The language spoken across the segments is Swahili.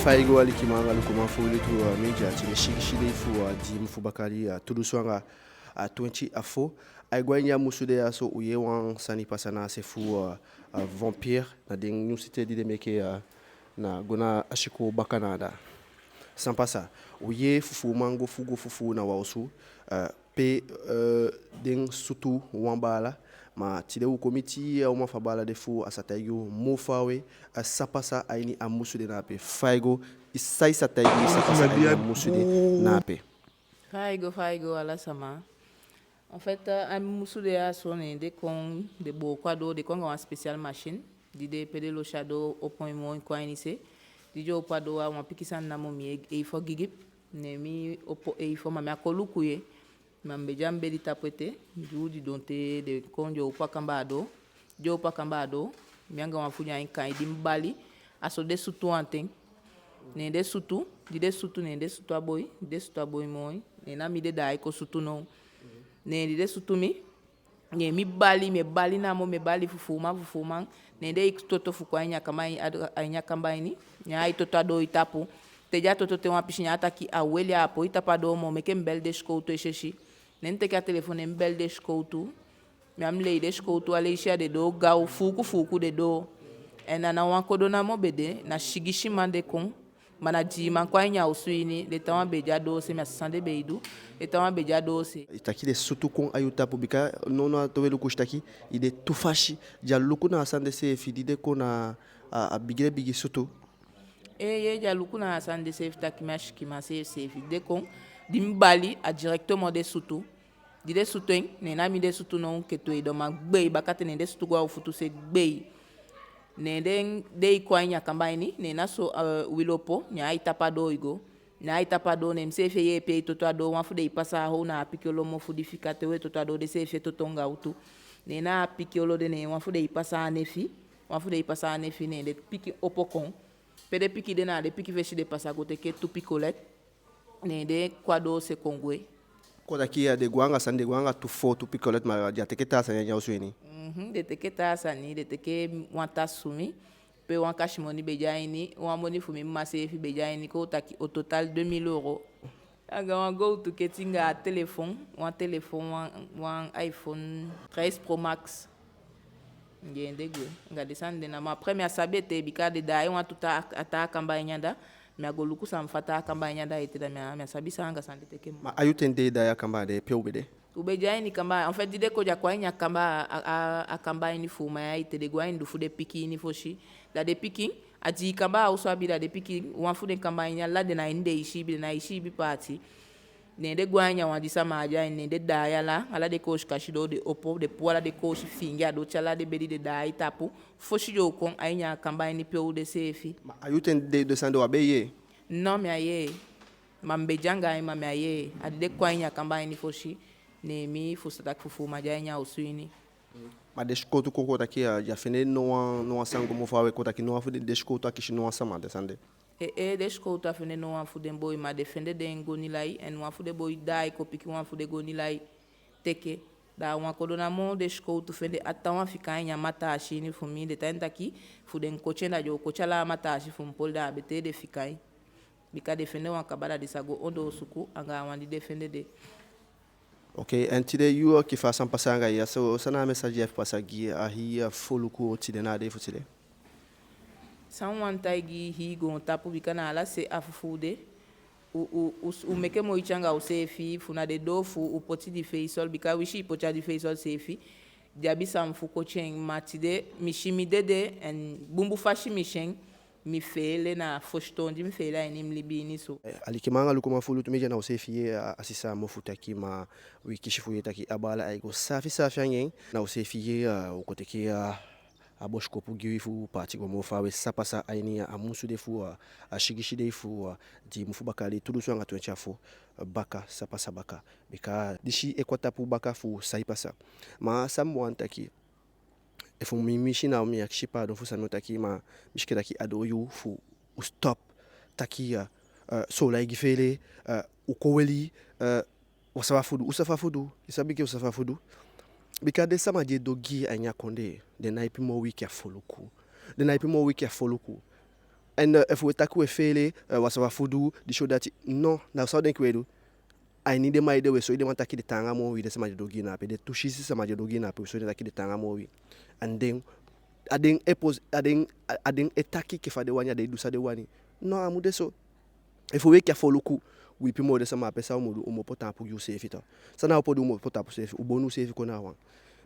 faigo alikimanga lukuma fuli tu media tile shigishile fu di mfubakali tuduswanga 20 afo aigwanya musude aso uye wan sani pasana se fu vampire na ding new city di meke na gona ashiko bakanada sans pasa uye fufu mango fufu na wausu pe ding sutu wambala ma tile u komiti au mafabala de fu asatayo mofawe sapasa aini amusude nape faigo isai satayo sapasa aini amusude nape faigo ala sama. En fait, amusude a sonné des con de beau quadro de con en spécial machine de pede lo shadow au point moins quoi initié di au quadro a un pikisan na momi e fo gigip ne mi opo e fo ma akolukuye mambe jambe di tapete judi donte de konjo upakambado jo upakambado mianga mafunya inka idimbali aso de sutu anten ne de sutu ne de sutu aboy moy ne na mi de dai ko sutu no ne de sutu ne mi bali na mo me bali fufuma ne de toto fu kwa nya kama anya kambaini nya itoto ado itapu teja toto te uma piscina ataki awele apo itapado mo meke mbel de skouto echechi nente ka telefone mbel de skouto mi am lei de skouto aleisha de do gau fuku de do ena na wankodo na mo bede na shigishi mande kon mana di man kwa nya usuini de tawa beja do se mi asande beidu de tawa beja do se itaki de sutu kon ayuta publika nono towelu kushtaki ide tufashi jaluku na asande se fidi de kona a bigi sutu ye jaluku na asande se takimash kimase se fidi de kon dimbali a directement de sutu di de sutu ne na mi de sutu non keto e do ma gbe bakate ne de sutu gwa ufutu se gbe ne den de ko anya kambaini ne na so wilopo nya itapado igo na itapado ne msefe ye pe toto ado wa fude ipasa ho na pikolo mo fudifikate we toto ado de sefe toto nga utu ne na pikolo de ne wa fude ipasa nefi ne de piki opokon pe de piki de na de piki veshi de pasa gote ke tu picolet ne de kwado se kongwe ko daqui de guanga sande guanga tu foto picolet ma ja teketa sa nya usweni de teketa sani de teke wanta sumi pe wan cash money bejaini wan money fumi mase fi bejaini ko taki au total 2000 euros aga wan go to ketinga téléphone wan iPhone 13 Pro Max ngende go nga desande na ma première sabete bikade dai wan tuta ata kamba nyanda mi agoluku samfata kamba nyanda ite da mi sabisa anga sande teke ma ayutende da ya kamba de pe ubede ubejaini kamba en fait dide ko ja kwa nya kamba a kamba ini fuma ya ite de gwa indu fude piki ni foshi da de piki ati kamba uso abida de piki wan fude kamba nya la de na inde ishi bi party ne de gwa nya wan disa maja ne de da ya la ala de coach kashido de opo de poala de coach finga do chala de bedi de da itapu foshi yo kon ainya kamba ini pe u de sefi ma ayutende de sando abeye non mi aye mambejanga ima mi aye adi de kwa nya kamba ini foshi ne mi fusata fufu majanya usuini ma descoto koko taki ya fene no sango mo fawe ko taki no afu de descoto akishi no sama de sande descoto afene no afu de boy ma defende de ngoni lai en afu de boy dai ko piki afu de goni lai teke da wan ko dona mo descoto fende atawa fikanya mata ashini fumi de tanta ki fu de kochenda jo kochala mata ashi fum polda bete de fikai bika defende wan kabala de sago ondo suku anga wan di defende de ok en tide yu ki fa san pasanga ya so sana message f pasagi a hi foluku tide na de futile san wan taigi hi go tapu bikana ala se afufude u meke mo ichanga u sefi funa de dofu u poti di faisal bika wishi pocha di faisal sefi diabi sam fu ko chen matide mishimi dede en bumbu fashi mishen mi fele na fostondi mi fele ai nim libini so alikimanga lukuma fulu tumeje na usefi asisa mofutaki ma wikishifu taki abala ai go safi anyen na usefi ukoteki aboshko pugi fu parti go mofawe sapasa aini amusu de fu ashigishi de fu di mufu bakali tuduso nga twencha fu baka sapasa baka bika dishi ekwata pu baka fu saipasa ma samu antaki if mi mishina mi yakshipa do fusa no taki ma mishkeda ki ado yu fu stop takia so la igifele ukoweli usafa fudu isabike usafa fudu bikade sama je dogi anya konde de naipi mo wiki afoluku En if we take we fele was wa fudu di show that no na so den kwedu I need my de we so de man take de tanga mo wi de sama de dogi na pe de tushi si sama de dogi na pe so de take de tanga mo wi and then ading etaki ke fa de wanya de du sa de wani no amude so if we careful look we pimo de sama pe sa mo do mo pota po you save it sa na po do mo pota po save u bonu save ko na wan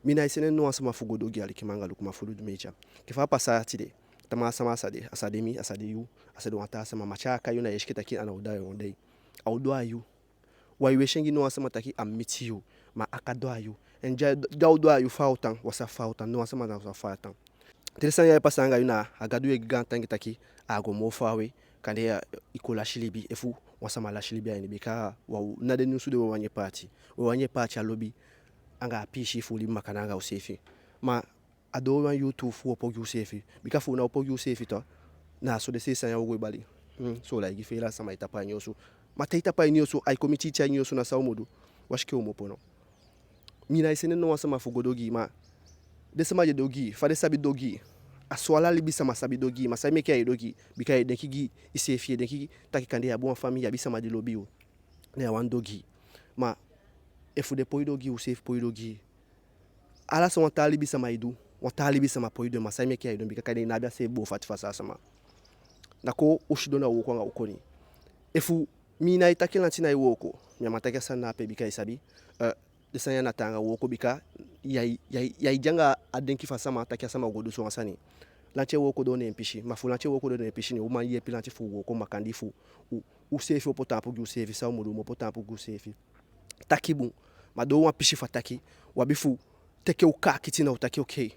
mina isene no sama fugo dogi ali kimanga lu kuma fulu du mecha ke fa passa ti de tama sama asade asademi asade yu asade wanta sama machaka yu na yeshikita ki ana udayo ondai audo ayu waiwe shengi no asama taki amiti yu ma akado ayu enja daudo ayu fautan wasa fautan no asama na wasa fautan telesan ya pasanga yu na agadu e gigantangi taki ago mo fawe kande ya ikola shilibi efu wasama la shilibi ani bika wa na de nusu de wanye party alobi anga pishi fuli makananga usefi ma ado wan YouTube fu opo Yusefi bika fu na opo Yusefi to na so de se san ya wo bali so la igi fela sama itapa nyoso mata itapa nyoso ai committee cha nyoso na sawo modu washike o mopo no mina isene no sama fu godogi ma de sama je dogi fa de sabi dogi aswala libi sama sabi dogi ma sai meke ay dogi bika e denki gi isefi denki taki kande ya bon famille ya bi sama de lobi o na wan dogi ma efu de poi dogi Usefi poi dogi ala so wan talibi sama idu watalibi sama poido masai kia ido bika kane nabia se bo fati fasa sama nako ushido na woko nga ukoni efu mina itakila ntina iwoko nyamataka sana pe bika isabi desanya na tanga woko bika ya ijanga adenki fasa ma takia sama godo so asani lanche woko do ne mpishi mafu lanche woko do ne mpishi ni uma ye pilanche fu woko makandi fu Usefi opotampo gu Usefi sa umudu opotampo gu Usefi takibu mado wa pishi fataki wabifu teke uka kitina utaki okay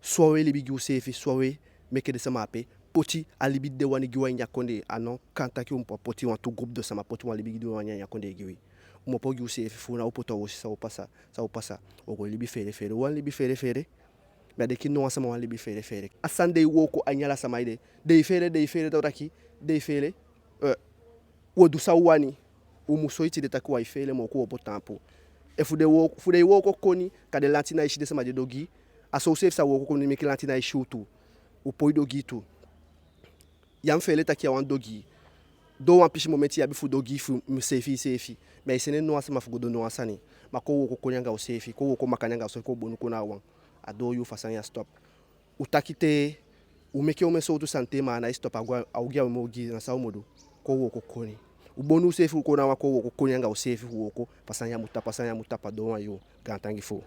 sowe libi gi Usefi sowe meke de sama pe poti alibi de wani giwa nyakonde anon kanta ki umpo poti wan to groupe de sama poti wan libi de wani nyakonde giwi umo po gi Usefi funa opota wo sa opasa ogo libi fere wan libi fere ba de ki no sama wan libi fere asande woko anyala sama ide de fere dawraki de fere wodu sa wani umuso iti de takwa ifele mo ko opotampo fude woko koni kade lantina ishi de sama de dogi aso Usefi sa woko koni meke lantina ishi tu upoi dogi tu yam fele takia wan dogi do wan pishi momenti ya bifu dogi fu Usefi mais isene no asama fugo do no asani mako woko konyanga Usefi ko woko makanyanga Usefi ko bonu kona wan ado yu fasanya stop utakite umeke umeso tu sante ma na stop agwa augia umogi na sa modo ko woko koni ubonu Usefi ko na wako woko konyanga Usefi woko pasanya mutapa do wan yo gantangi fo